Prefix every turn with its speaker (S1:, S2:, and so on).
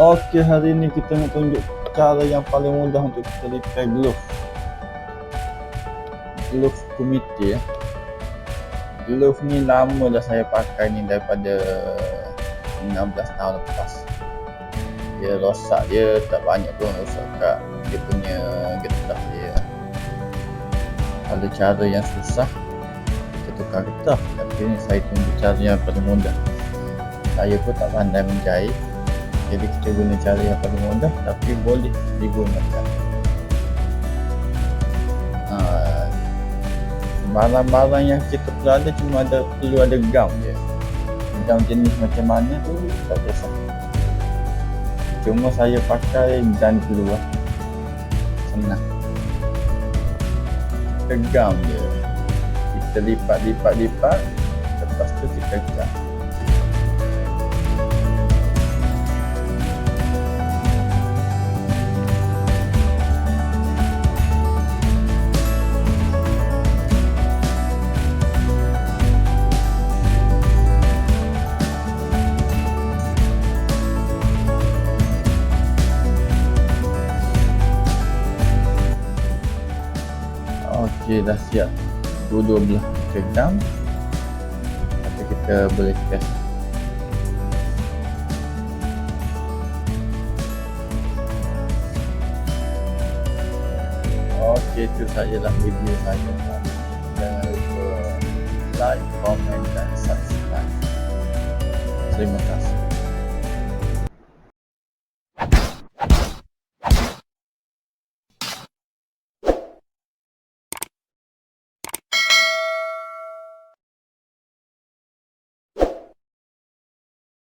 S1: Okey, hari ni kita nak tunjuk cara yang paling mudah untuk kita repair glove KUMITE. Glove ni lama dah saya pakai ni, daripada 16 tahun lepas. Dia rosak, dia tak banyak pun rosak kat dia punya getah dia. Kalau cara yang susah kita tukar getah, tapi ni saya tunjuk cara yang paling mudah. Saya pun tak pandai menjahit, jadi kita guna cara yang paling mudah tapi boleh digunakan. Barang-barang yang kita perlu ada cuma perlu ada gam je. Gam jenis macam mana tu tak kisah. Cuma saya pakai gun dulu lah. Senang. Kita gam je. Kita lipat. Lepas tu kita gam. Okey, dah siap dua belah kita gam. Nanti kita boleh test. Okey, itu sajalah video saya. Jangan lupa like, komen dan subscribe. Terima kasih.